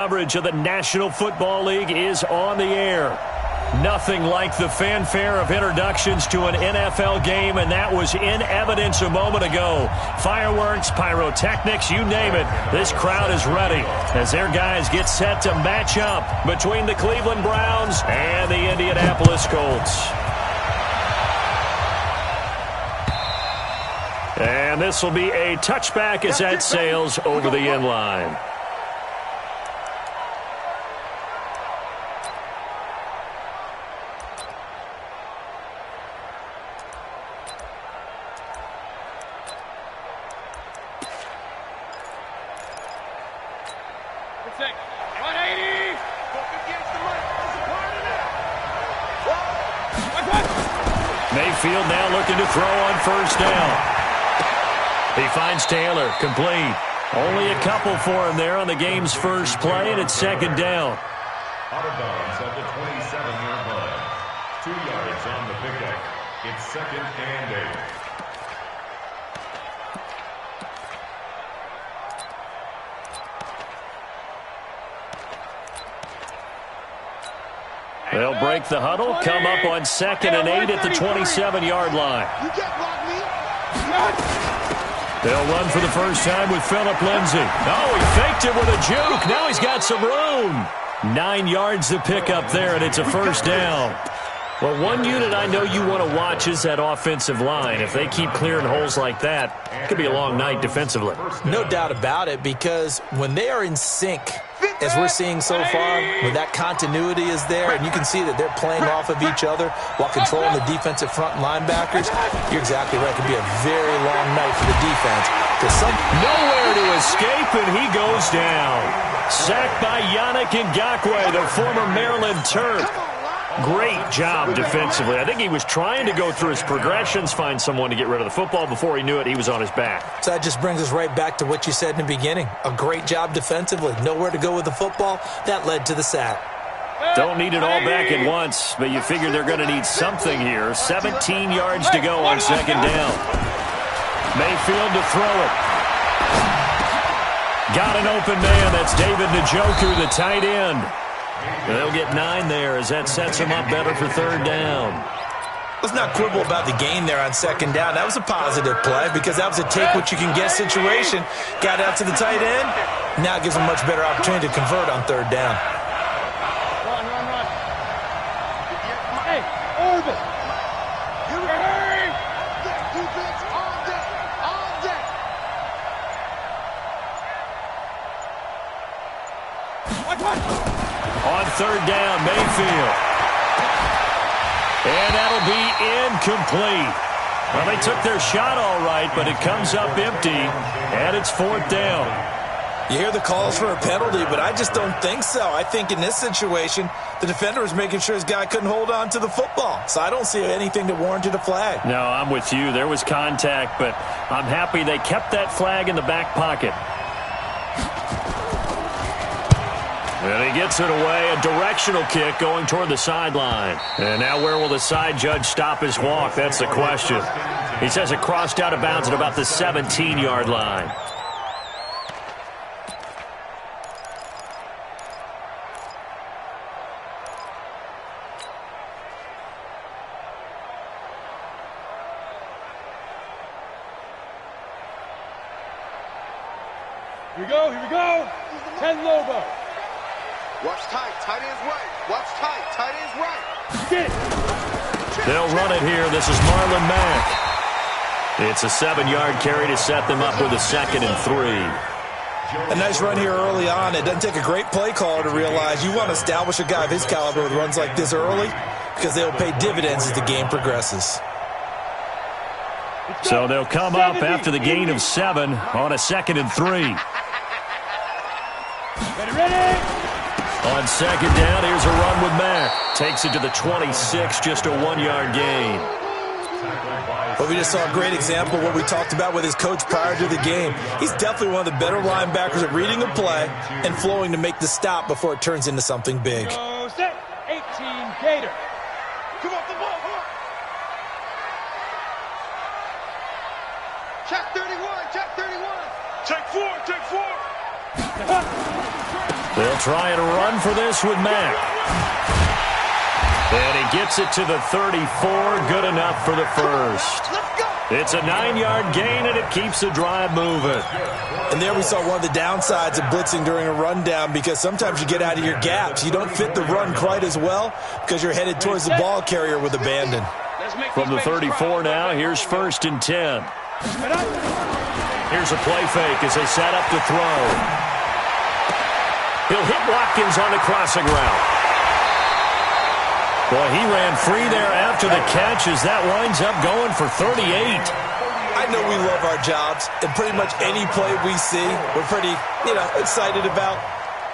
Coverage of the National Football League is on the air. Nothing like the fanfare of introductions to an NFL game, and that was in evidence a moment ago. Fireworks, pyrotechnics, you name it. This crowd is ready as their guys get set to match up between the Cleveland Browns and the Indianapolis Colts. And this will be a touchback as that sails over the end line. Mayfield now looking to throw on first down. He finds Taylor, complete. Only a couple for him there on the game's first play, and it's second down. Out of bounds at the 27-yard line. 2 yards on the pickup. It's second and 8. They'll break the huddle, come up on second and 8 at the 27-yard line. They'll run for the first time with Phillip Lindsay. Oh, he faked it with a juke. Now he's got some room. 9 yards to pick up there, and it's a first down. Well, one unit I know you want to watch is that offensive line. If they keep clearing holes like that, it could be a long night defensively. No doubt about it, because when they are in sync, as we're seeing so far, when that continuity is there, and you can see that they're playing off of each other while controlling the defensive front linebackers, you're exactly right. It could be a very long night for the defense. Nowhere to escape, and he goes down. Sacked by Yannick Ngakoue, the former Maryland Terp. Great job defensively. I think he was trying to go through his progressions, find someone to get rid of the football. Before he knew it, he was on his back. So that just brings us right back to what you said in the beginning. A great job defensively. Nowhere to go with the football. That led to the sack. Don't need it all back at once, but you figure they're going to need something here. 17 yards to go on second down. Mayfield to throw it. Got an open man. That's David Njoku, the tight end. They'll get 9 there as that sets them up better for third down. Let's not quibble about the gain there on second down. That was a positive play because that was a take-what-you-can-get situation. Got out to the tight end. Now it gives them a much better opportunity to convert on third down. Run. Hey, Orvis. You ready? Defense on deck. On deck. What? On third down, Mayfield. And that'll be incomplete. Well, they took their shot all right, but it comes up empty, and it's fourth down. You hear the calls for a penalty, but I just don't think so. I think in this situation, the defender was making sure his guy couldn't hold on to the football. So I don't see anything that warranted a flag. No, I'm with you. There was contact, but I'm happy they kept that flag in the back pocket. And he gets it away, a directional kick going toward the sideline. And now where will the side judge stop his walk? That's the question. He says it crossed out of bounds at about the 17-yard line. Here we go. 10 Lobo. Watch tight, tight end's right. Watch tight, tight end's right. Get it. They'll run it here. This is Marlon Mack. It's a 7-yard carry to set them up with a 2nd and 3. A nice run here early on. It doesn't take a great play caller to realize you want to establish a guy of his caliber with runs like this early because they'll pay dividends as the game progresses. So they'll come up after the gain of 7 on a 2nd and 3. Ready? On second down, here's a run with Mack. Takes it to the 26, just a 1-yard gain. Well, we just saw a great example of what we talked about with his coach prior to the game. He's definitely one of the better linebackers at reading a play and flowing to make the stop before it turns into something big. Go set. 18 Gator. Come off the ball, come on. Check 31, check 31. Take 4. They'll try and run for this with Mack. And he gets it to the 34. Good enough for the first. It's a 9-yard gain, and it keeps the drive moving. And there we saw one of the downsides of blitzing during a rundown, because sometimes you get out of your gaps. You don't fit the run quite as well because you're headed towards the ball carrier with abandon. From the 34 now, here's 1st and 10. Here's a play fake as they set up to throw. He'll hit Watkins on the crossing route. Boy, he ran free there after the catch as that winds up going for 38. I know we love our jobs, and pretty much any play we see, we're pretty, excited about.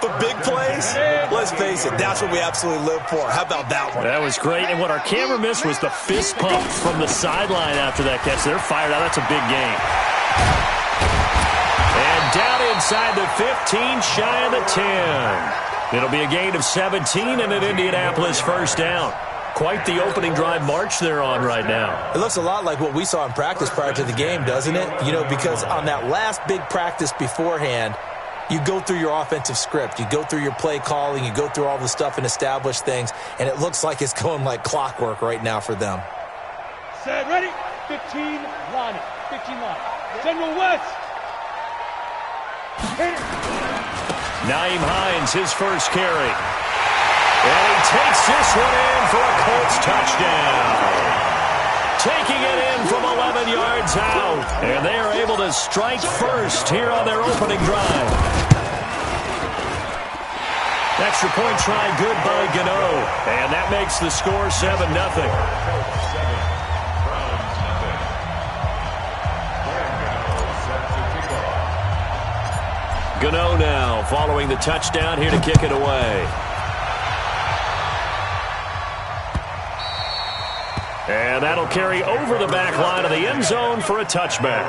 But big plays, let's face it, that's what we absolutely live for. How about that one? That was great, and what our camera missed was the fist pump from the sideline after that catch. They're fired out. That's a big game. And down inside the 15, shy of the 10. It'll be a gain of 17 and an Indianapolis first down. Quite the opening drive march they're on right now. It looks a lot like what we saw in practice prior to the game, doesn't it? Because on that last big practice beforehand, you go through your offensive script. You go through your play calling. You go through all the stuff and establish things. And it looks like it's going like clockwork right now for them. Set, ready? 15 line. 15 line. General West. Hit it. Naeem Hines, his first carry. And he takes this one in for a Colts touchdown. Taking it in from 11 yards out. And they are able to strike first here on their opening drive. Extra point try good by Gano. And that makes the score 7-0. Gano now following the touchdown here to kick it away. And that'll carry over the back line of the end zone for a touchback.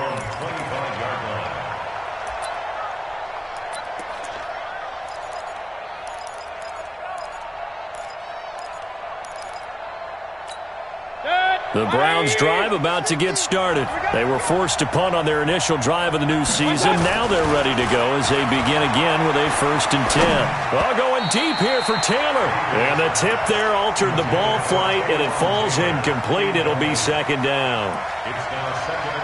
The Browns drive about to get started. They were forced to punt on their initial drive of the new season. Now they're ready to go as they begin again with a 1st and 10. Well, going deep here for Taylor. And the tip there altered the ball flight, and it falls incomplete. It'll be 2nd down.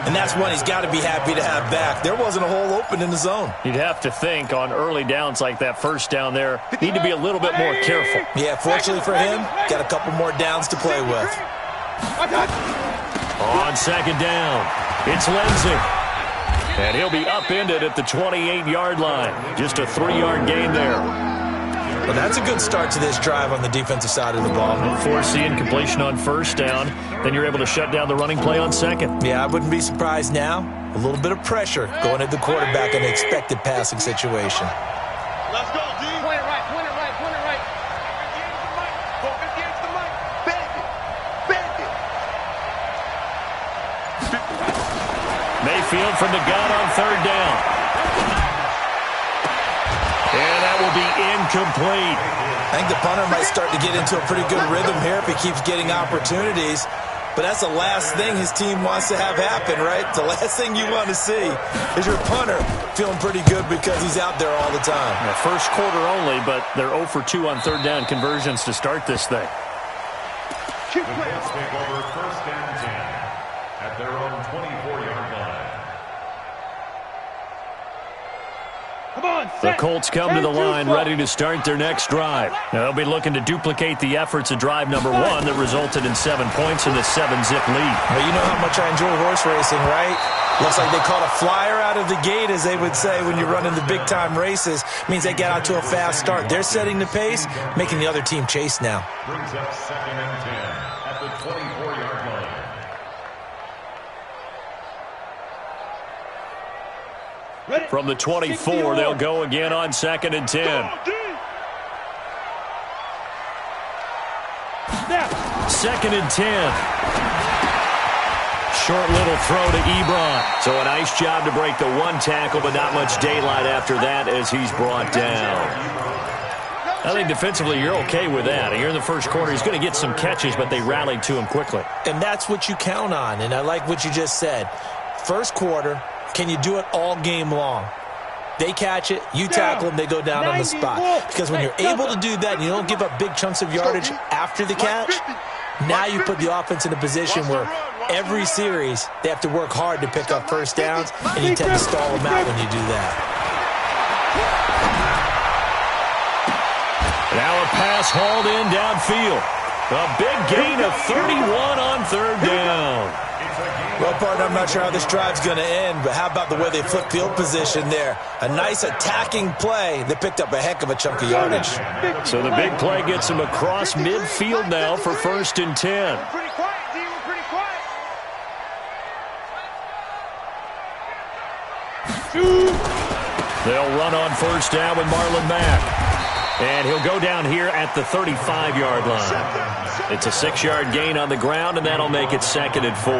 And that's one he's got to be happy to have back. There wasn't a hole open in the zone. You'd have to think on early downs like that first down there, need to be a little bit more careful. Yeah, fortunately for him, got a couple more downs to play with. On 2nd down, it's Lindsey. And he'll be upended at the 28-yard line. Just a 3-yard gain there. Well, that's a good start to this drive on the defensive side of the ball. Force the incompletion on 1st down. Then you're able to shut down the running play on 2nd. Yeah, I wouldn't be surprised now. A little bit of pressure going at the quarterback in an expected passing situation. Let's go, D. Point it right, point it right, point it right. Focus against the mic. Bend it. Bend it. Mayfield from the gun on 3rd down. And that will be incomplete. I think the punter might start to get into a pretty good rhythm here if he keeps getting opportunities. But that's the last thing his team wants to have happen, right? The last thing you want to see is your punter feeling pretty good because he's out there all the time. Yeah, first quarter only, but they're 0 for 2 on 3rd down conversions to start this thing. The Colts take over 1st and 10 at their own 24-yard line. Come on, The Colts come to the line ready to start their next drive. Now, they'll be looking to duplicate the efforts of drive number 1 that resulted in 7 points in the 7-zip lead. Well, you know how much I enjoy horse racing, right? Looks like they caught a flyer out of the gate, as they would say when you're running the big-time races. Means they get out to a fast start. They're setting the pace, making the other team chase now. Brings up 2nd and 10 at the 24-yard line. From the 24, they'll go again on 2nd and 10. 2nd and 10. Short little throw to Ebron. So a nice job to break the 1 tackle, but not much daylight after that as he's brought down. I think defensively you're okay with that. Here in the first quarter, he's going to get some catches, but they rallied to him quickly. And that's what you count on, and I like what you just said. First quarter, can you do it all game long? They catch it, you tackle them, they go down on the spot. Because when you're able to do that and you don't give up big chunks of yardage after the catch, now you put the offense in a position where every series they have to work hard to pick up first downs, and you tend to stall them out when you do that. Now a pass hauled in downfield. A big gain of 31 on third down. Well, partner, I'm not sure how this drive's going to end, but how about the way they flipped field position there? A nice attacking play. They picked up a heck of a chunk of yardage. So the big play gets them across midfield now for 1st and 10. Pretty quiet, D. We're pretty quiet. They'll run on 1st down with Marlon Mack. And he'll go down here at the 35-yard line. It's a 6-yard gain on the ground, and that'll make it 2nd and 4.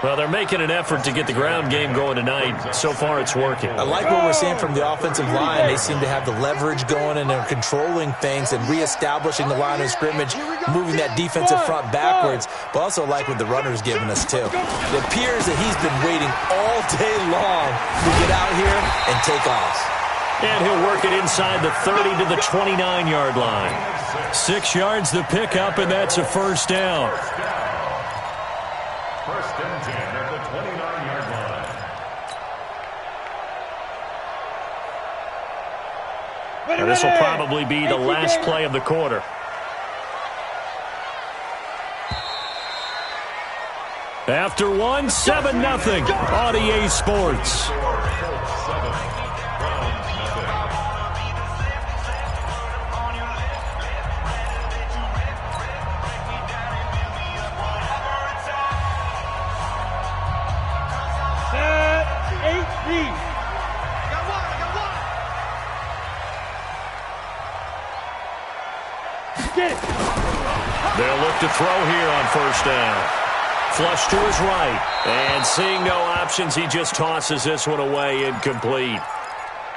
Well, they're making an effort to get the ground game going tonight. So far, it's working. I like what we're seeing from the offensive line. They seem to have the leverage going, and they're controlling things and reestablishing the line of scrimmage, moving that defensive front backwards, but also like what the runner's giving us, too. It appears that he's been waiting all day long to get out here and take off. And he'll work it inside the 30 to the 29-yard line. 6 yards the pickup, and that's a 1st down. 1st and 10 at the 29-yard line. And this will probably be the last play of the quarter. After one, 7-0 on EA Sports. They'll look to throw here on 1st down. Flush to his right. And seeing no options, he just tosses this one away incomplete.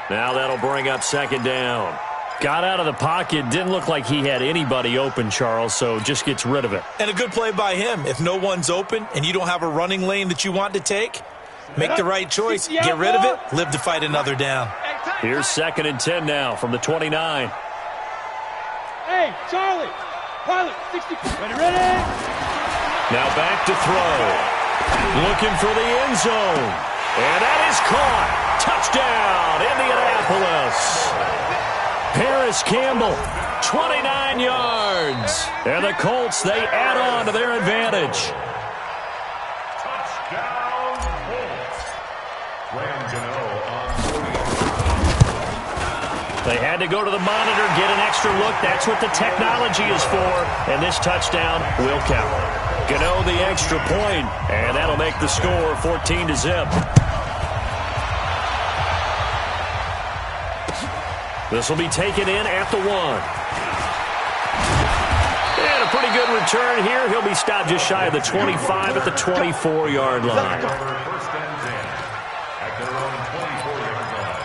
Now that'll bring up 2nd down. Got out of the pocket. Didn't look like he had anybody open, Charles, so just gets rid of it. And a good play by him. If no one's open and you don't have a running lane that you want to take, make the right choice. Get rid of it. Live to fight another down. Here's 2nd and 10 now from the 29. Hey, Charlie. Pilot, 60. Ready? Now back to throw. Looking for the end zone. And that is caught. Touchdown, Indianapolis. Paris Campbell, 29 yards. And the Colts, they add on to their advantage. Touchdown, Colts. Graham Gano on 40. They had to go to the monitor, get an extra look. That's what the technology is for. And this touchdown will count. Gano the extra point, and that'll make the score 14-0. This will be taken in at the 1. And a pretty good return here. He'll be stopped just shy of the 25 at the 24-yard line. 1st and 10 at their own 24-yard line.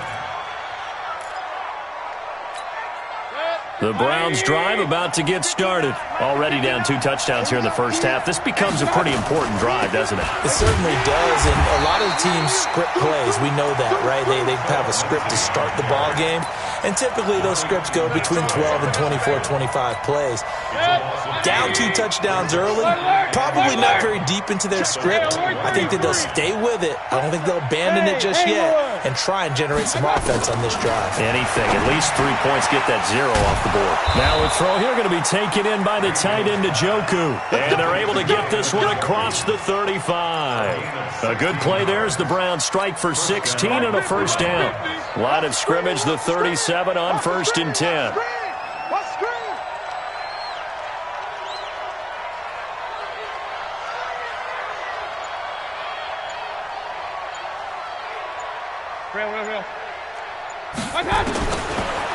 The Browns drive about to get started. Already down 2 touchdowns here in the first half. This becomes a pretty important drive, doesn't it? It certainly does, and a lot of teams script plays. We know that, right? They have a script to start the ball game, and typically those scripts go between 12 and 24, 25 plays. Down 2 touchdowns early, probably not very deep into their script. I think that they'll stay with it. I don't think they'll abandon it just yet and try and generate some offense on this drive. Anything, at least 3 points, get that 0 off the board. Now a throw here going to be taken in by the tight end Njoku. And they're able to get this one across the 35. A good play there as the Browns strike for 16 and a 1st down. Line of scrimmage, the 37 on 1st and 10.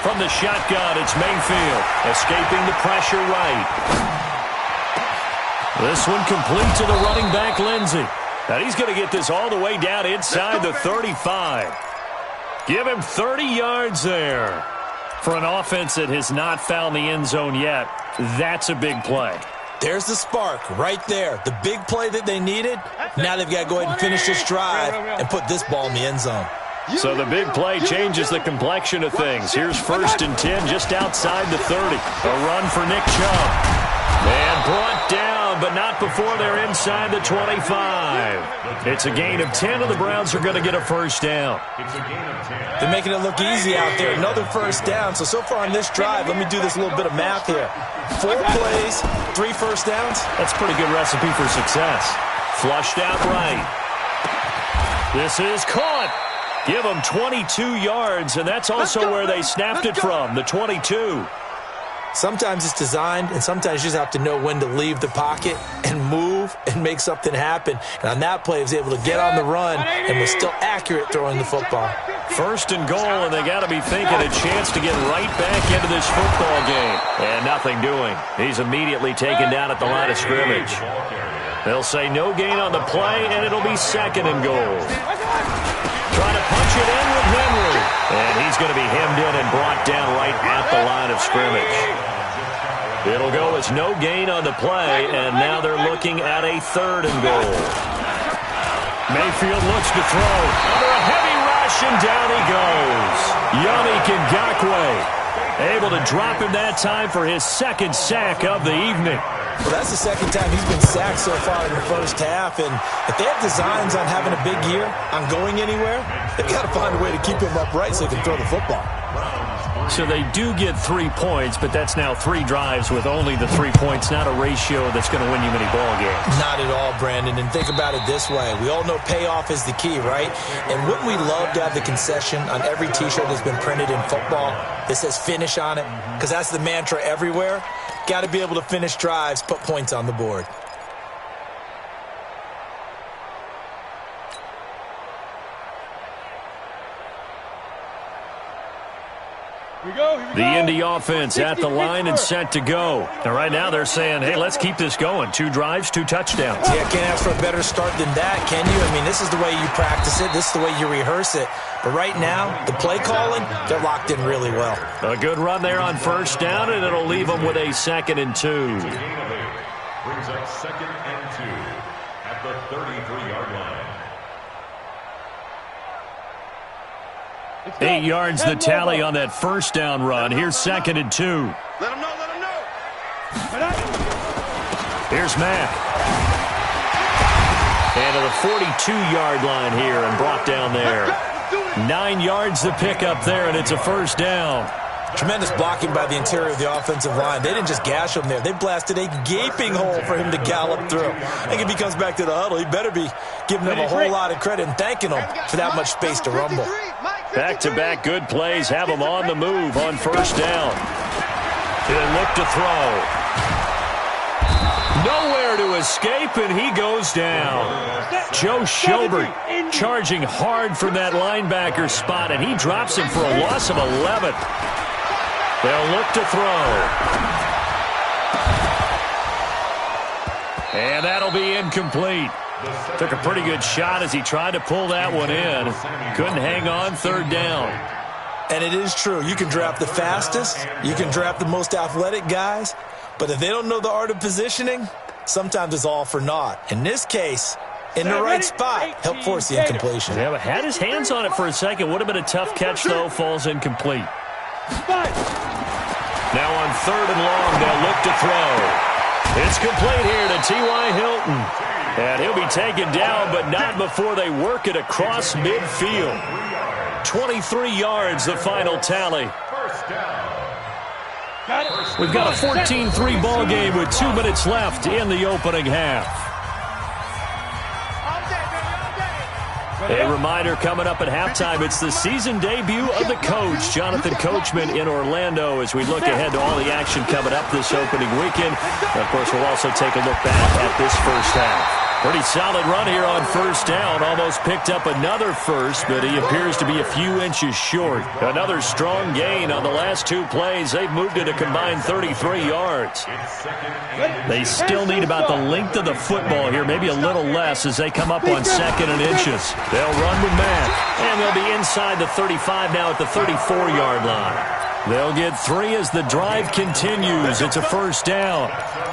From the shotgun, it's Mayfield, escaping the pressure right. This one complete to the running back, Lindsey. Now he's going to get this all the way down inside the 35. Give him 30 yards there. For an offense that has not found the end zone yet, that's a big play. There's the spark right there. The big play that they needed. Now they've got to go ahead and finish this drive and put this ball in the end zone. So the big play changes the complexion of things. Here's 1st and 10 just outside the 30. A run for Nick Chubb. And brought down, but not before they're inside the 25. It's a gain of 10, and the Browns are going to get a first down. They're making it look easy out there. Another first down. So far on this drive, let me do this little bit of math here. 4 plays, 3 first downs. That's a pretty good recipe for success. Flushed out right. This is caught. Give them 22 yards, and that's also where they snapped it from, the 22. Sometimes it's designed, and sometimes you just have to know when to leave the pocket and move and make something happen. And on that play, he was able to get on the run and was still accurate throwing the football. 1st and goal, and they got to be thinking a chance to get right back into this football game. And nothing doing. He's immediately taken down at the line of scrimmage. They'll say no gain on the play, and it'll be 2nd and goal. Trying to punch it in with Henry. And he's going to be hemmed in and brought down right at the line of scrimmage. It'll go as no gain on the play, and now they're looking at a 3rd and goal. Mayfield looks to throw. Under a heavy rush, and down he goes. Yannick Ngakoue able to drop him that time for his 2nd sack of the evening. Well, that's the 2nd time he's been sacked so far in the first half. And if they have designs on having a big year, on going anywhere, they've got to find a way to keep him upright so they can throw the football. So they do get 3 points, but that's now 3 drives with only the 3 points, not a ratio that's going to win you many ball games. Not at all, Brandon. And think about it this way. We all know payoff is the key, right? And wouldn't we love to have the concession on every T-shirt that's been printed in football that says finish on it? Because that's the mantra everywhere. Got to be able to finish drives, put points on the board. The Indy offense at the line and set to go. And right now they're saying, hey, let's keep this going. 2 drives, 2 touchdowns. Yeah, can't ask for a better start than that, can you? I mean, this is the way you practice it. This is the way you rehearse it. But right now, the play calling, they're locked in really well. A good run there on 1st down, and it'll leave them with a 2nd and 2. Brings up 2nd and 2 at the 33-yard line. 8 yards the tally on that 1st down run. Here's 2nd and 2. Let him know, let him know. Here's Mack. And to the 42-yard line here and brought down there. 9 yards the pickup there, and it's a 1st down. Tremendous blocking by the interior of the offensive line. They didn't just gash him there. They blasted a gaping hole for him to gallop through. I think if he comes back to the huddle, he better be giving them a whole lot of credit and thanking them for that much space to rumble. Back-to-back good plays have him on the move on 1st down. He'll look to throw. Nowhere to escape, and he goes down. Joe Schobert charging hard from that linebacker spot, and he drops him for a loss of 11. They'll look to throw. And that'll be incomplete. Took a pretty good shot as he tried to pull that one in. Couldn't hang on 3rd down. And it is true. You can draft the fastest. You can draft the most athletic guys. But if they don't know the art of positioning, sometimes it's all for naught. In this case, in the right spot, help force the incompletion. Yeah, but had his hands on it for a second. Would have been a tough catch, though. Falls incomplete. Now on 3rd and long, they'll look to throw. It's complete here to T.Y. Hilton. And he'll be taken down, but not before they work it across midfield. 23 yards, the final tally. We've got a 14-3 ball game with 2 minutes left in the opening half. A reminder coming up at halftime, it's the season debut of the coach, Jonathan Coachman, in Orlando, as we look ahead to all the action coming up this opening weekend. And of course, we'll also take a look back at this first half. Pretty solid run here on 1st down. Almost picked up another first, but he appears to be a few inches short. Another strong gain on the last 2 plays. They've moved it a combined 33 yards. They still need about the length of the football here, maybe a little less as they come up on 2nd and inches. They'll run with Mack, and they'll be inside the 35 now at the 34-yard line. They'll get 3 as the drive continues. It's a first down.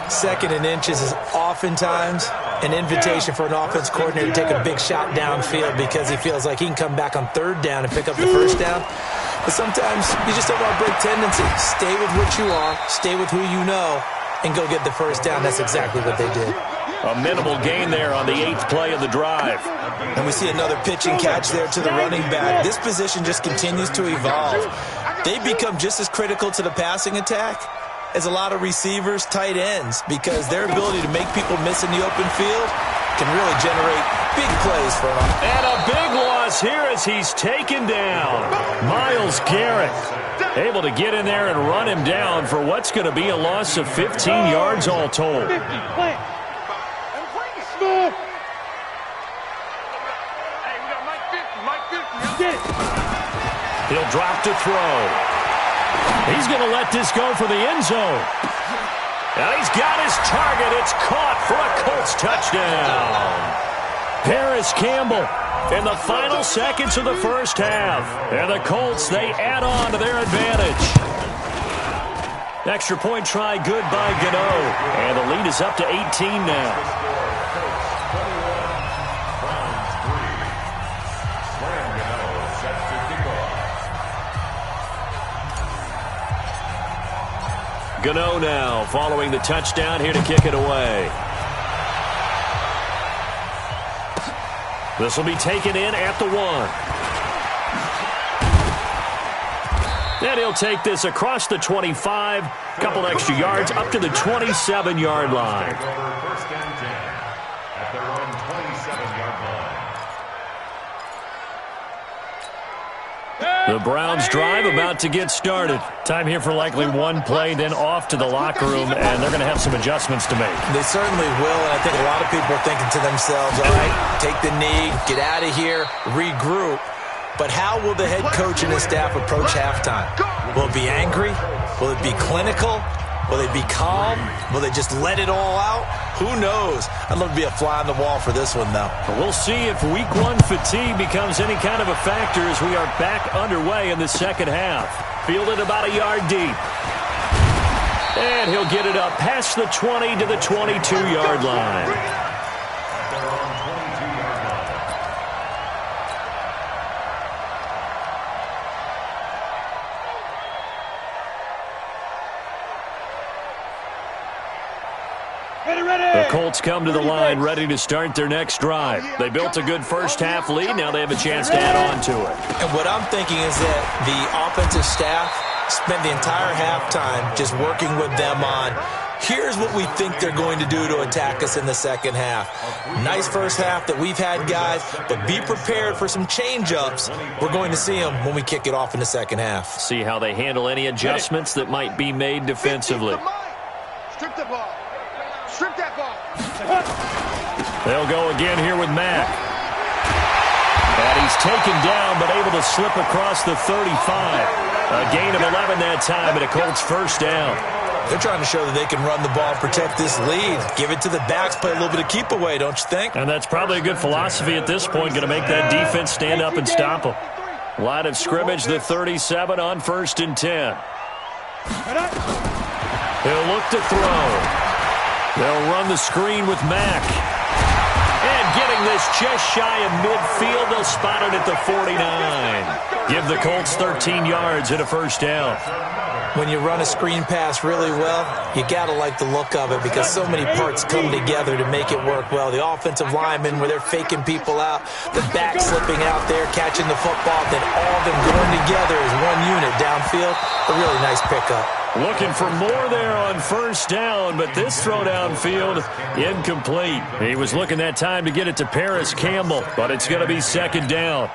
2nd and inches is oftentimes an invitation for an offense coordinator to take a big shot downfield because he feels like he can come back on 3rd down and pick up the first down. But sometimes you just don't want to break tendency. Stay with what you are, stay with who you know, and go get the first down. That's exactly what they did. A minimal gain there on the 8th play of the drive. And we see another pitch and catch there to the running back. This position just continues to evolve. They become just as critical to the passing attack as a lot of receivers, tight ends, because their ability to make people miss in the open field can really generate big plays for them. And a big loss here as he's taken down. Myles Garrett able to get in there and run him down for what's going to be a loss of 15 yards all told. 50, plant. Smooth. Hey, we got Mike 50. Get it. He'll drop to throw. He's going to let this go for the end zone. And he's got his target. It's caught for a Colts touchdown. Paris Campbell in the final seconds of the first half. And the Colts, they add on to their advantage. Extra point try good by Gano. And the lead is up to 18 now. Gano now following the touchdown here to kick it away. This will be taken in at the 1. And he'll take this across the 25, a couple extra yards up to the 27-yard line. First and 10 at their own 27-yard line. The Browns drive about to get started. Time here for likely one play, then off to the locker room, and they're going to have some adjustments to make. They certainly will, and I think a lot of people are thinking to themselves, all right, take the knee, get out of here, regroup. But how will the head coach and his staff approach halftime? Will it be angry? Will it be clinical? Will they be calm? Will they just let it all out? Who knows? I'd love to be a fly on the wall for this one, though. We'll see if week 1 fatigue becomes any kind of a factor as we are back underway in the second half. Fielded about a yard deep. And he'll get it up past the 20 to the 22-yard line. The Colts come to the line ready to start their next drive. They built a good first half lead. Now they have a chance to add on to it. And what I'm thinking is that the offensive staff spent the entire halftime just working with them on, here's what we think they're going to do to attack us in the second half. Nice first half that we've had, guys, but be prepared for some change-ups. We're going to see them when we kick it off in the second half. See how they handle any adjustments that might be made defensively. Strip the ball. Strip that ball. They'll go again here with Mack. And he's taken down but able to slip across the 35. A gain of 11 that time and a Colts first down. They're trying to show that they can run the ball and protect this lead. Give it to the backs, play a little bit of keep away, don't you think? And that's probably a good philosophy at this point, going to make that defense stand up and stop them. Line of scrimmage, the 37 on 1st and 10. He'll look to throw. They'll run the screen with Mack. And getting this just shy of midfield, they'll spot it at the 49. Give the Colts 13 yards and a first down. When you run a screen pass really well, you got to like the look of it because so many parts come together to make it work well. The offensive linemen, where they're faking people out, the back slipping out there, catching the football, then all of them going together as one unit downfield. A really nice pickup. Looking for more there on first down, but this throw downfield incomplete. He was looking that time to get it to Paris Campbell, but it's going to be second down.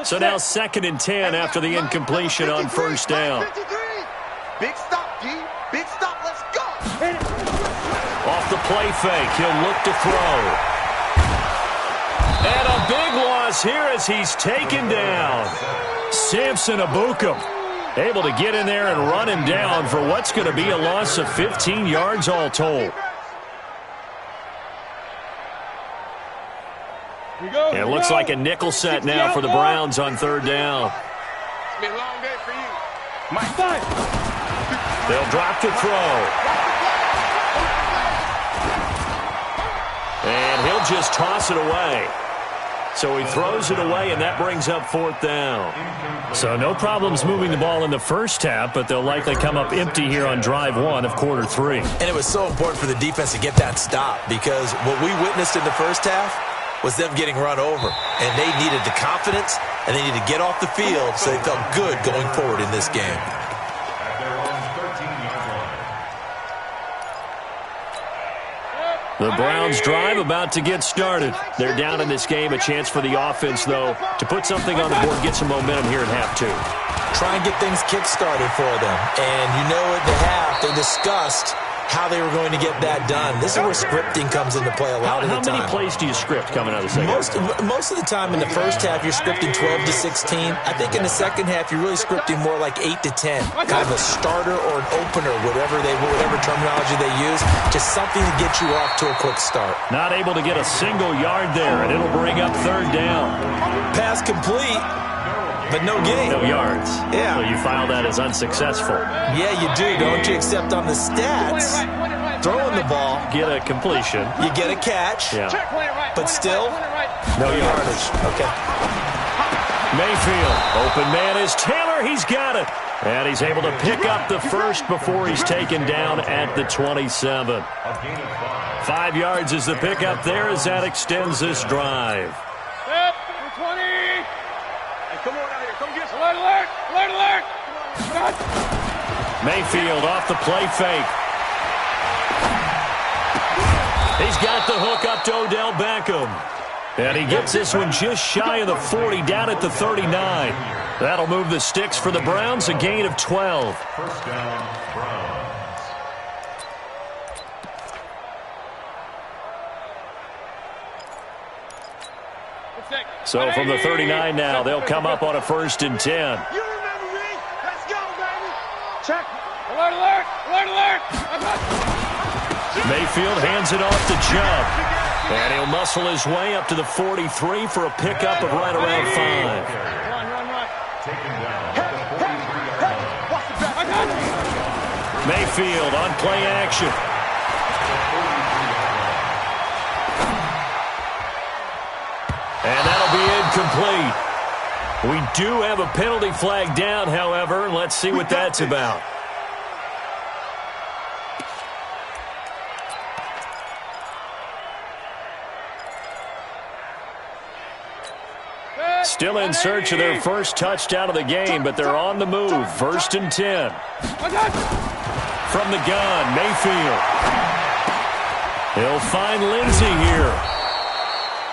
So now 2nd and 10 after the incompletion on first down. Big stop, D. Big stop. Let's go. Off the play fake, he'll look to throw. And a big loss here as he's taken down. Samson Abukum able to get in there and run him down for what's going to be a loss of 15 yards all told. Here we go. And It looks like a nickel set now for the Browns on third down. It's been a long day for you. They'll drop to throw. And he'll just toss it away. So he throws it away, and that brings up fourth down. So no problems moving the ball in the first half, but they'll likely come up empty here on drive one of quarter three. And it was so important for the defense to get that stop, because what we witnessed in the first half was them getting run over. And they needed the confidence, and they needed to get off the field so they felt good going forward in this game. The Browns drive about to get started. They're down in this game. A chance for the offense, though, to put something on the board, get some momentum here in half two. Try and get things kick-started for them. And you know at the half, they discussed how they were going to get that done. This is where scripting comes into play a lot of the time. How many plays do you script coming out of the second half? Most of the time in the first half, you're scripting 12 to 16. I think in the second half, you're really scripting more like 8 to 10. Kind of a starter or an opener, whatever terminology they use. Just something to get you off to a quick start. Not able to get a single yard there, and it'll bring up third down. Pass complete, but no gain. No yards. Yeah. So you file that as unsuccessful. Yeah, you do, don't you? Except on the stats, throwing the ball, get a completion. You get a catch. Yeah. But still, no yardage. Okay. Mayfield. Open man is Taylor. He's got it. And he's able to pick up the first before he's taken down at the 27. 5 yards is the pickup there as that extends this drive. Set, 20. Hey, come on out here. Come get some. Alert, alert, alert, alert. Mayfield off the play fake. He's got the hook up to Odell Beckham. And he gets this one just shy of the 40, down at the 39. That'll move the sticks for the Browns, a gain of 12. First down, Browns. So from the 39 now, they'll come up on a 1st and 10. You remember me? Let's go, baby. Check. Alert, alert, alert, alert. Mayfield hands it off to Chubb. And he'll muscle his way up to the 43 for a pickup of right around 5. Run. Taken down at the 43-yard line. Mayfield on play action. And that'll be incomplete. We do have a penalty flag down, however. Let's see what that's about. Still in search of their first touchdown of the game, but they're on the move. 1st and 10. From the gun, Mayfield. He'll find Lindsey here.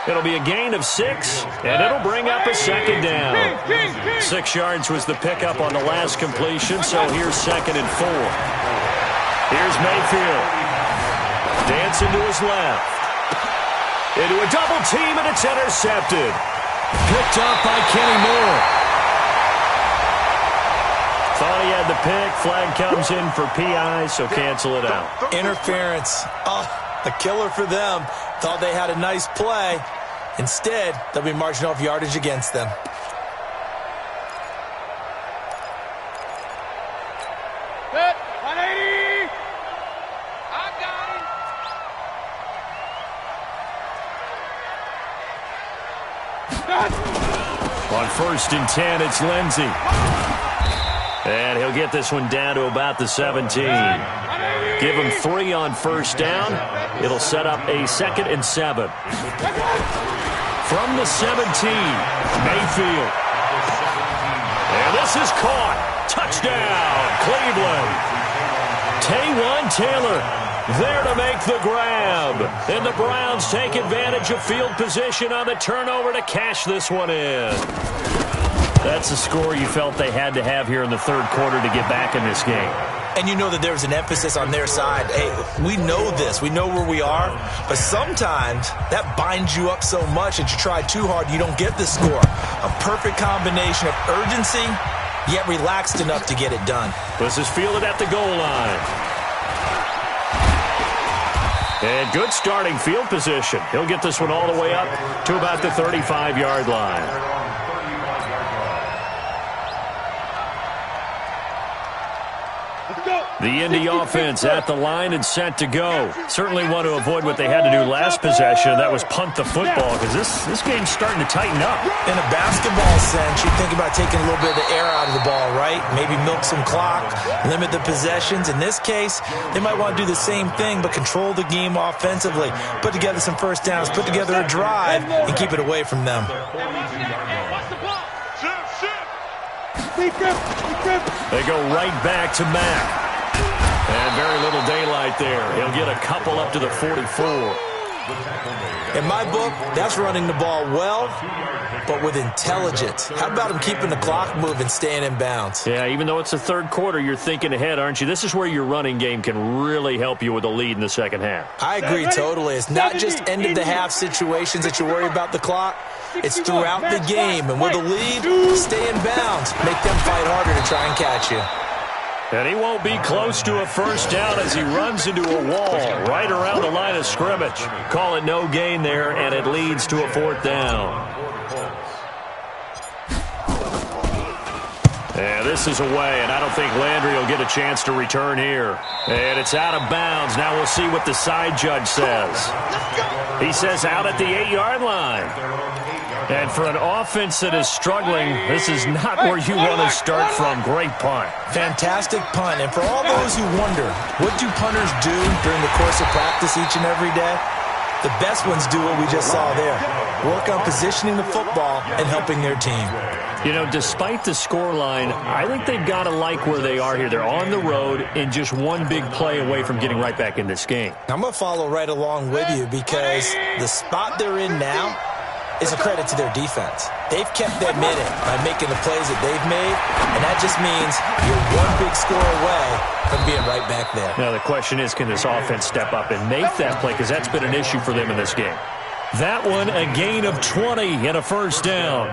It'll be a gain of 6, and it'll bring up a 2nd down. 6 yards was the pickup on the last completion, so here's 2nd and 4. Here's Mayfield. Dancing to his left. Into a double team, and it's intercepted. Picked up by Kenny Moore. Thought he had the pick. Flag comes in for PI, so cancel it out. Interference. Oh, a killer for them. Thought they had a nice play. Instead, they'll be marching off yardage against them. Set, 180. I got him. On 1st and 10, it's Lindsey. And he'll get this one down to about the 17. Give him 3 on 1st down. It'll set up a 2nd and 7. From the 17, Mayfield. And this is caught. Touchdown, Cleveland. Taywan Taylor there to make the grab. And the Browns take advantage of field position on the turnover to cash this one in. That's the score you felt they had to have here in the third quarter to get back in this game. And you know that there's an emphasis on their side. Hey, we know this. We know where we are. But sometimes that binds you up so much that you try too hard, you don't get the score. A perfect combination of urgency, yet relaxed enough to get it done. This is fielded at the goal line. And good starting field position. He'll get this one all the way up to about the 35-yard line. The Indy offense at the line and set to go. Certainly want to avoid what they had to do last possession, and that was punt the football, because this game's starting to tighten up. In a basketball sense, you think about taking a little bit of the air out of the ball, right? Maybe milk some clock, limit the possessions. In this case, they might want to do the same thing, but control the game offensively. Put together some first downs, put together a drive, and keep it away from them. They go right back to Mack. And very little daylight there. He'll get a couple up to the 44. In my book, that's running the ball well, but with intelligence. How about him keeping the clock moving, staying in bounds? Yeah, even though it's the third quarter, you're thinking ahead, aren't you? This is where your running game can really help you with a lead in the second half. I agree totally. It's not just end-of-the-half situations that you worry about the clock. It's throughout the game. And with a lead, stay in bounds. Make them fight harder to try and catch you. And he won't be close to a first down as he runs into a wall right around the line of scrimmage. Call it no gain there, and it leads to a fourth down. And this is away, and I don't think Landry will get a chance to return here. And it's out of bounds. Now we'll see what the side judge says. He says out at the 8-yard line. And for an offense that is struggling, this is not where you want to start from. Great punt. Fantastic punt. And for all those who wonder, what do punters do during the course of practice each and every day? The best ones do what we just saw there. Work on positioning the football and helping their team. You know, despite the scoreline, I think they've got to like where they are here. They're on the road and just one big play away from getting right back in this game. I'm going to follow right along with you because the spot they're in now is a credit to their defense. They've kept them in it by making the plays that they've made, and that just means you're one big score away from being right back there. Now, the question is, can this offense step up and make that play? Because that's been an issue for them in this game. That one, a gain of 20 and a first down.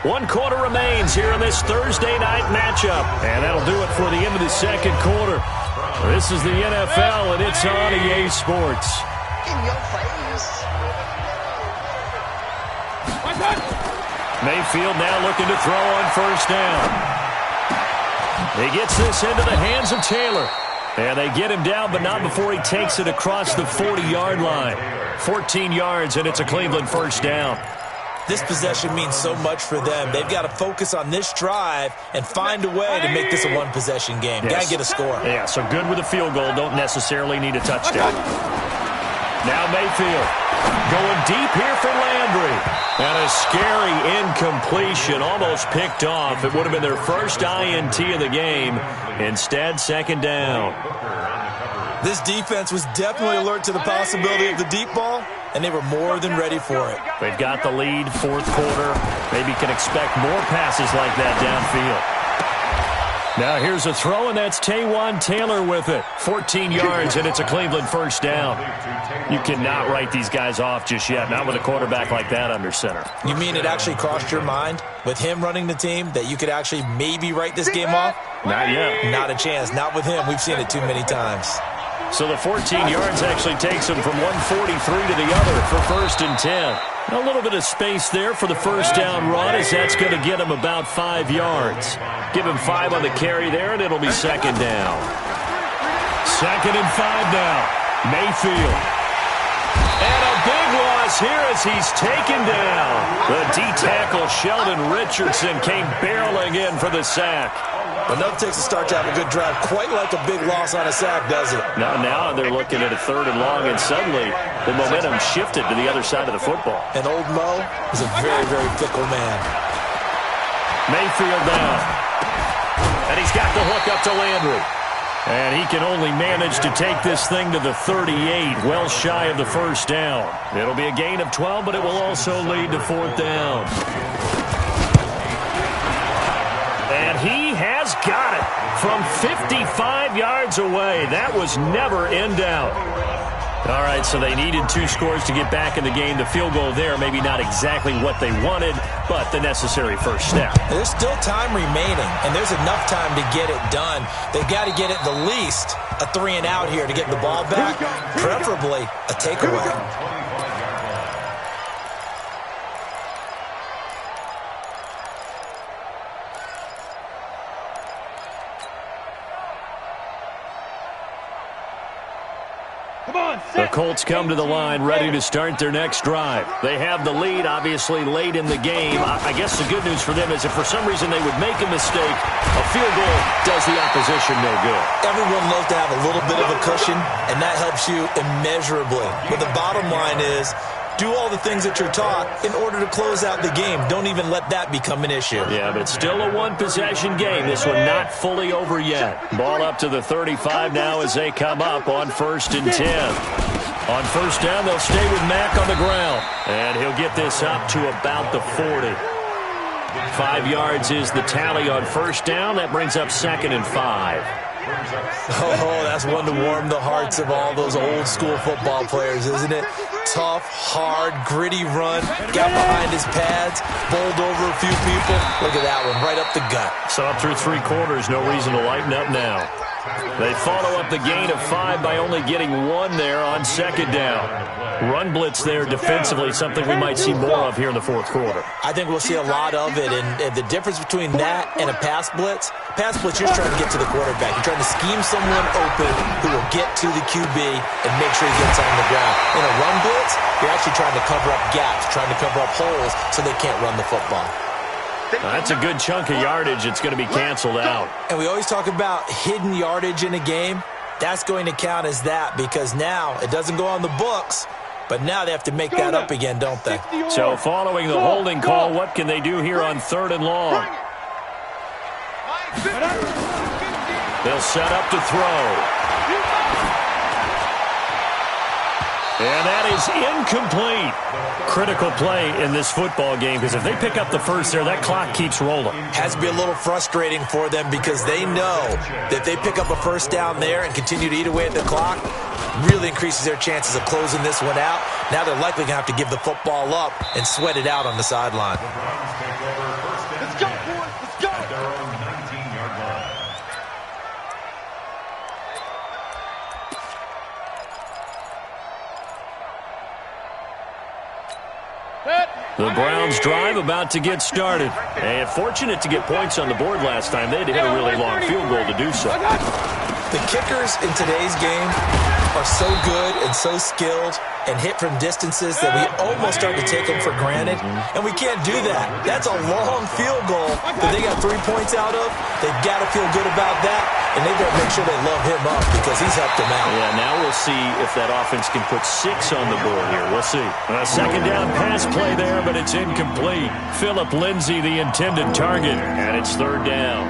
One quarter remains here in this Thursday night matchup. And that'll do it for the end of the second quarter. This is the NFL, and it's on EA Sports. In your face. Mayfield now looking to throw on first down. He gets this into the hands of Taylor. And they get him down, but not before he takes it across the 40-yard line. 14 yards, and it's a Cleveland first down. This possession means so much for them. They've got to focus on this drive and find a way to make this a one-possession game. Yes. Got to get a score. Yeah, so good with a field goal. Don't necessarily need a touchdown. Now Mayfield going deep here for Landry. And a scary incompletion, almost picked off. It would have been their first INT of the game. Instead, second down. This defense was definitely alert to the possibility of the deep ball, and they were more than ready for it. They've got the lead, fourth quarter. Maybe can expect more passes like that downfield. Now here's a throw, and that's Taywan Taylor with it. 14 yards, and it's a Cleveland first down. You cannot write these guys off just yet, not with a quarterback like that under center. You mean it actually crossed your mind, with him running the team, that you could actually maybe write this game off? Not yet. Not a chance. Not with him. We've seen it too many times. So the 14 yards actually takes him from 143 to the other for first and 10. A little bit of space there for the first down run, as that's going to get him about 5 yards. Give him 5 on the carry there, and it'll be second down. Second and 5 now. Mayfield. And a big loss here as he's taken down. The D-tackle Sheldon Richardson came barreling in for the sack. Enough takes a start to have a good drive. Quite like a big loss on a sack, does it? Now they're looking at a third and long, and suddenly the momentum shifted to the other side of the football. And old Mo is a very, very fickle man. Mayfield down. And he's got the hook up to Landry. And he can only manage to take this thing to the 38, well shy of the first down. It'll be a gain of 12, but it will also lead to fourth down. And he has got it from 55 yards away. That was never in doubt. All right, so they needed 2 scores to get back in the game. The field goal there, maybe not exactly what they wanted, but the necessary first step. There's still time remaining, and there's enough time to get it done. They've got to get at the least a 3-and-out here to get the ball back, preferably a takeaway. The Colts come to the line ready to start their next drive. They have the lead, obviously, late in the game. I guess the good news for them is if for some reason they would make a mistake, a field goal does the opposition no good. Everyone loves to have a little bit of a cushion, and that helps you immeasurably. But the bottom line is, do all the things that you're taught in order to close out the game. Don't even let that become an issue. Yeah, but still a one-possession game. This one not fully over yet. Ball up to the 35 now as they come up on 1st and 10. On first down, they'll stay with Mack on the ground. And he'll get this up to about the 40. 5 yards is the tally on first down. That brings up 2nd and 5. Oh, that's one to warm the hearts of all those old-school football players, isn't it? Tough, hard, gritty run. Got behind his pads, bowled over a few people. Look at that one, right up the gut. So up through 3 quarters, no reason to lighten up now. They follow up the gain of 5 by only getting 1 there on 2nd down. Run blitz there defensively, something we might see more of here in the 4th quarter. I think we'll see a lot of it, and the difference between that and a pass blitz, you're just trying to get to the quarterback. You're trying to scheme someone open who will get to the QB and make sure he gets on the ground. In a run blitz, you're actually trying to cover up gaps, trying to cover up holes so they can't run the football. That's a good chunk of yardage. It's going to be canceled out. And we always talk about hidden yardage in a game. That's going to count as that because now it doesn't go on the books, but now they have to make that up again, don't they? So following the holding call, what can they do here on 3rd and long? They'll set up to throw. And that is incomplete. Critical play in this football game because if they pick up the first there, that clock keeps rolling. Has to be a little frustrating for them because they know that if they pick up a first down there and continue to eat away at the clock, really increases their chances of closing this one out. Now they're likely going to have to give the football up and sweat it out on the sideline. Let's go, boys. Let's go. At their own 19-yard line. The Browns drive about to get started. And fortunate to get points on the board last time. They had to hit a really long field goal to do so. The kickers in today's game are so good and so skilled and hit from distances that we almost start to take them for granted. And we can't do that. That's a long field goal that they got 3 points out of. They've got to feel good about that. And they've got to make sure they love him up because he's helped them out. Yeah, now we'll see if that offense can put 6 on the board here. We'll see. A 2nd down pass play there, but it's incomplete. Phillip Lindsay, the intended target, and it's 3rd down.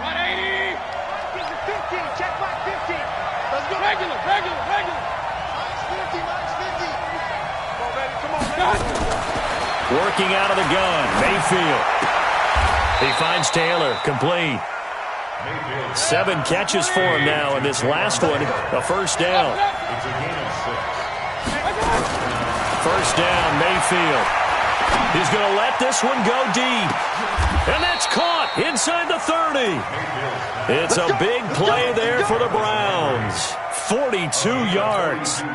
180. Check back 50. Let's go. Regular. Minus 50. Come on, baby. Come on. Working out of the gun, Mayfield. He finds Taylor, complete. 7 catches for him now, and this last one, a first down. It's a gain of 6. First down, Mayfield. He's going to let this one go deep. And that's caught inside the 30. It's a big play there for the Browns. 42 yards.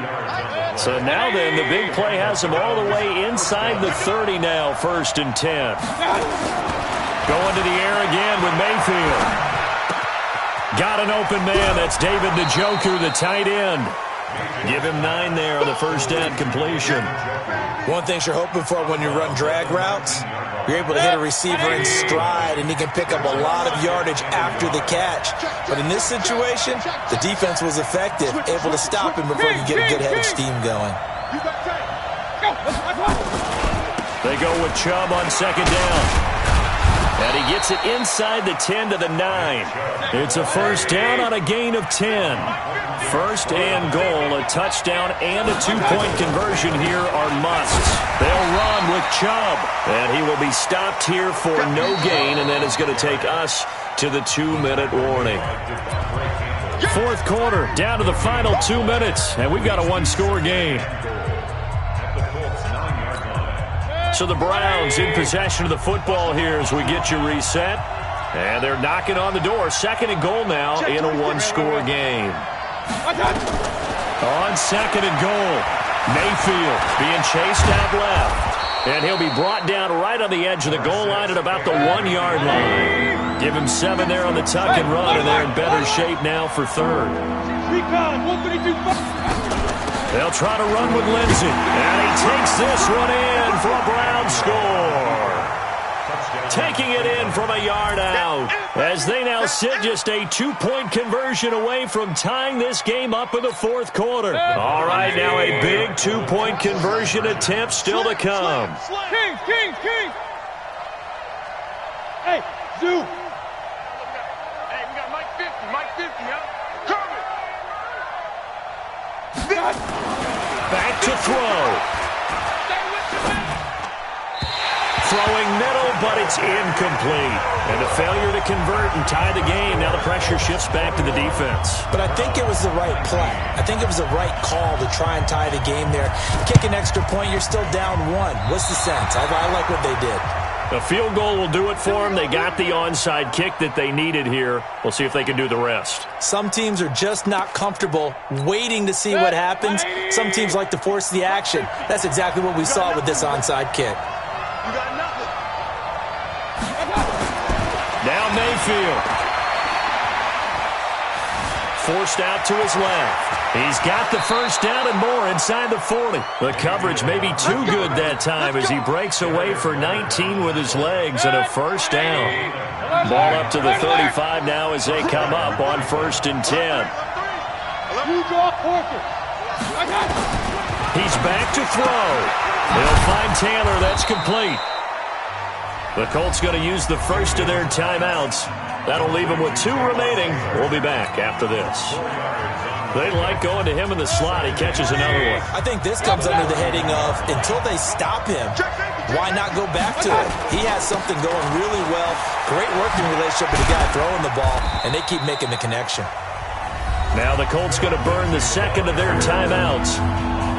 So now then, the big play has them all the way inside the 30 now, 1st and 10. Going to the air again with Mayfield. Got an open man. That's David Njoku, the tight end. Give him 9 there on the first down completion. One thing you're hoping for when you run drag routes, you're able to hit a receiver in stride, and he can pick up a lot of yardage after the catch. But in this situation, the defense was effective, able to stop him before he could get a good head of steam going. They go with Chubb on 2nd down. And he gets it inside the 10 to the 9. It's a first down on a gain of 10. 1st and goal, a touchdown and a 2-point conversion here are musts. They'll run with Chubb. And he will be stopped here for no gain, and then it's going to take us to the 2-minute warning. Fourth quarter, down to the final 2 minutes, and we've got a one-score game. So the Browns in possession of the football here as we get you reset. And they're knocking on the door. Second and goal now in a one-score game. On second and goal, Mayfield being chased out left. And he'll be brought down right on the edge of the goal line at about the 1-yard line. Give him 7 there on the tuck and run, and they're in better shape now for third. They'll try to run with Lindsey. And he takes this one in for a Brown score. Taking it in from a yard out as they now sit just a 2-point conversion away from tying this game up in the fourth quarter. All right, now a big 2-point conversion attempt still to come. King. Hey, Zoo. Hey, we got Mike 50, huh? Back to throw. Throwing middle, but it's incomplete. And a failure to convert and tie the game. Now the pressure shifts back to the defense. But I think it was the right play. I think it was the right call to try and tie the game there. Kick an extra point, you're still down 1. What's the sense? I like what they did. A field goal will do it for them. They got the onside kick that they needed here. We'll see if they can do the rest. Some teams are just not comfortable waiting to see what happens. Some teams like to force the action. That's exactly what we saw with this onside kick. You got nothing. Now Mayfield. Forced out to his left. He's got the first down and more inside the 40. The coverage may be too good that time as he breaks away for 19 with his legs and a first down. Ball up to the 35 now as they come up on 1st and 10. He's back to throw. They'll find Taylor. That's complete. The Colts going to use the first of their timeouts. That'll leave them with 2 remaining. We'll be back after this. They like going to him in the slot. He catches another one. I think this comes under the heading of until they stop him, why not go back to it? He has something going really well. Great working relationship with the guy throwing the ball, and they keep making the connection. Now the Colts going to burn the second of their timeouts.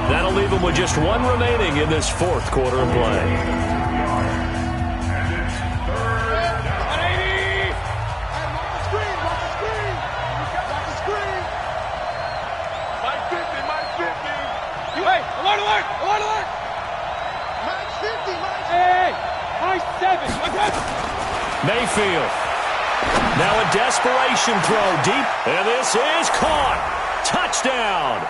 That'll leave them with just 1 remaining in this fourth quarter of play. Alert! Mike 50, Mike. Hey! Mike 7. Mayfield. Now a desperation throw deep, and this is caught. Touchdown.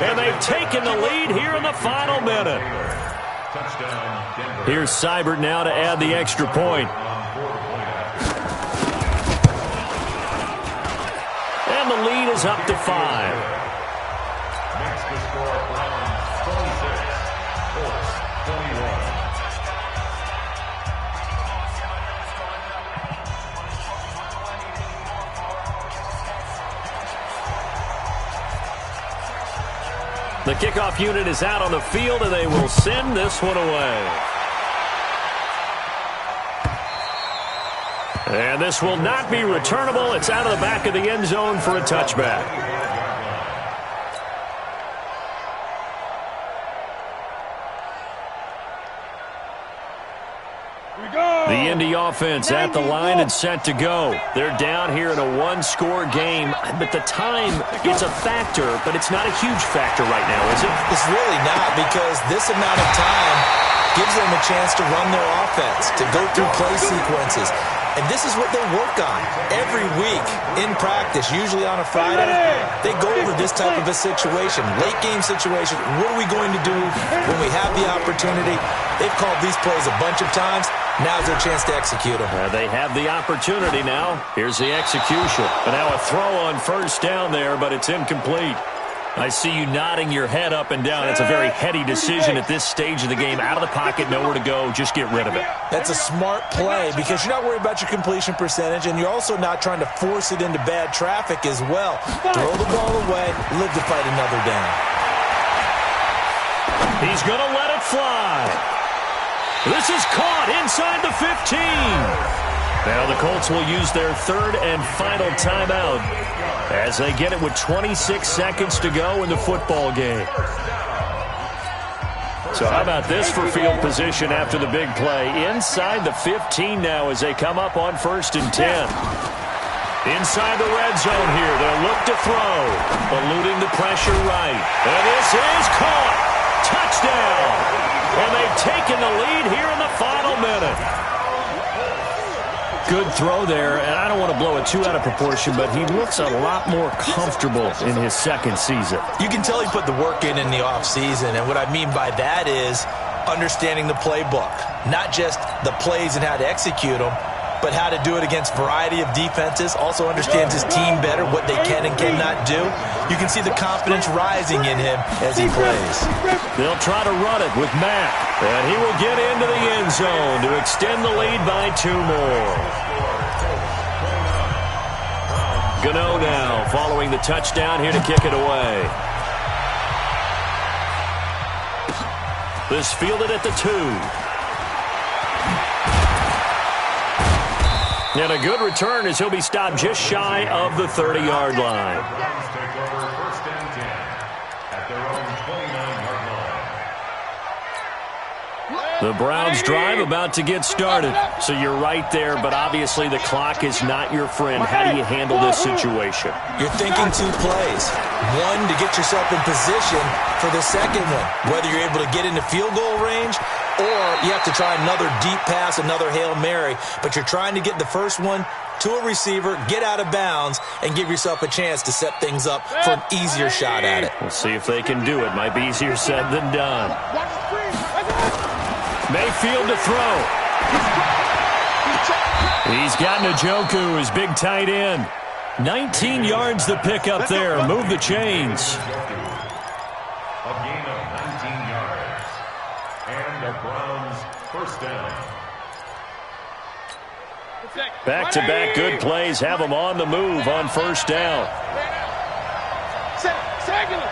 And they've taken the lead here in the final minute. Here's Seibert now to add the extra point. And the lead is up to 5. The kickoff unit is out on the field, and they will send this one away. And this will not be returnable. It's out of the back of the end zone for a touchback. The Indy offense at the line and set to go. They're down here in a one-score game, but the time, it's a factor, but it's not a huge factor right now, is it? It's really not, because this amount of time gives them a chance to run their offense, to go through play sequences. And this is what they work on every week in practice, usually on a Friday. They go over this type of a situation, late game situation. What are we going to do when we have the opportunity? They've called these plays a bunch of times. Now's their chance to execute them. They have the opportunity now. Here's the execution. And now a throw on first down there, but it's incomplete. I see you nodding your head up and down. It's a very heady decision at this stage of the game. Out of the pocket, nowhere to go. Just get rid of it. That's a smart play because you're not worried about your completion percentage, and you're also not trying to force it into bad traffic as well. Throw the ball away, live to fight another down. He's going to let it fly. This is caught inside the 15. Now the Colts will use their third and final timeout as they get it with 26 seconds to go in the football game. So how about this for field position after the big play? Inside the 15 now as they come up on 1st and 10. Inside the red zone here. They'll look to throw. Eluding the pressure right. And this is caught. Touchdown. And they've taken the lead here in the final minute. Good throw there, and I don't want to blow it too out of proportion, but he looks a lot more comfortable in his second season. You can tell he put the work in the offseason, and what I mean by that is understanding the playbook. Not just the plays and how to execute them, but how to do it against a variety of defenses. Also understands his team better, what they can and cannot do. You can see the confidence rising in him as he plays. They'll try to run it with Mack, and he will get into the end zone to extend the lead by 2 more. Gano now following the touchdown here to kick it away. This fielded at the 2. And a good return as he'll be stopped just shy of the 30-yard line. Browns take over 1st and 10 at their own 29-yard line. The Browns drive about to get started. So you're right there, but obviously the clock is not your friend. How do you handle this situation? You're thinking 2 plays. One, to get yourself in position for the second one, whether you're able to get into field goal range or you have to try another deep pass, another Hail Mary, but you're trying to get the first one to a receiver, get out of bounds, and give yourself a chance to set things up for an easier shot at it. We'll see if they can do it. Might be easier said than done. Mayfield to throw. He's got Njoku, his big tight end. 19 yards to pick up there. Move the chains. A gain of 19 yards. And the Browns 1st down. Back-to-back good plays have them on the move on 1st down. Regular.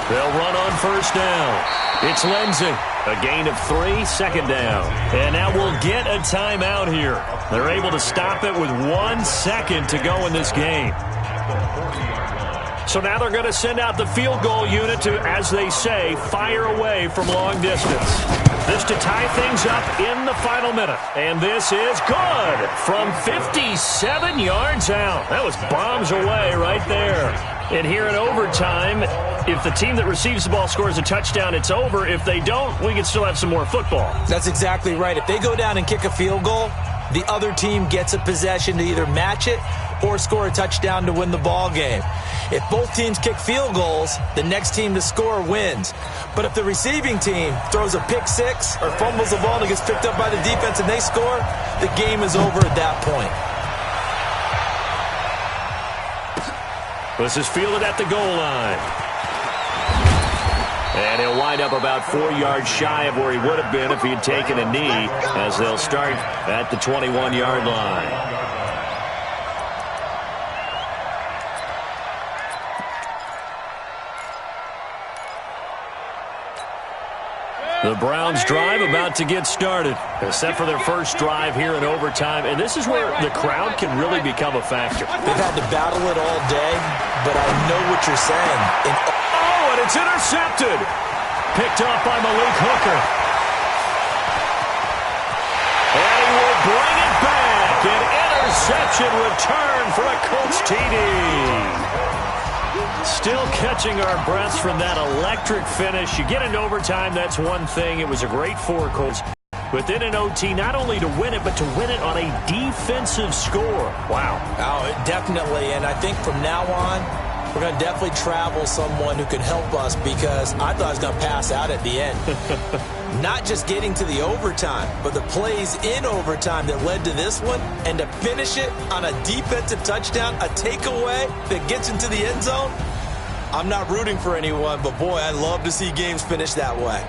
They'll run on 1st down. It's Lindsey. A gain of 3, 2nd down. And now we'll get a timeout here. They're able to stop it with 1 second to go in this game. So now they're going to send out the field goal unit to, as they say, fire away from long distance. This to tie things up in the final minute. And this is good from 57 yards out. That was bombs away right there. And here in overtime, if the team that receives the ball scores a touchdown, it's over. If they don't, we can still have some more football. That's exactly right. If they go down and kick a field goal, the other team gets a possession to either match it or score a touchdown to win the ball game. If both teams kick field goals, the next team to score wins. But if the receiving team throws a pick 6 or fumbles the ball and gets picked up by the defense and they score, the game is over at that point. This is fielded at the goal line. And he'll wind up about 4 yards shy of where he would have been if he had taken a knee, as they'll start at the 21-yard line. The Browns drive about to get started, except for their first drive here in overtime. And this is where the crowd can really become a factor. They've had to battle it all day, but I know what you're saying. Oh, and it's intercepted. Picked off by Malik Hooker. And he will bring it back. An interception return for a Colts TD. Still catching our breaths from that electric finish. You get into overtime, that's one thing. It was a great for Colts. But then in OT, not only to win it, but to win it on a defensive score. Wow. Oh, definitely. And I think from now on, we're going to definitely travel someone who can help us, because I thought I was going to pass out at the end. Not just getting to the overtime, but the plays in overtime that led to this one, and to finish it on a defensive touchdown, a takeaway that gets into the end zone. I'm not rooting for anyone, but boy, I love to see games finish that way.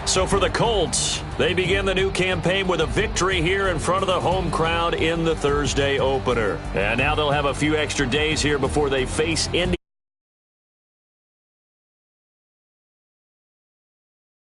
So for the Colts, they begin the new campaign with a victory here in front of the home crowd in the Thursday opener. And now they'll have a few extra days here before they face Indy.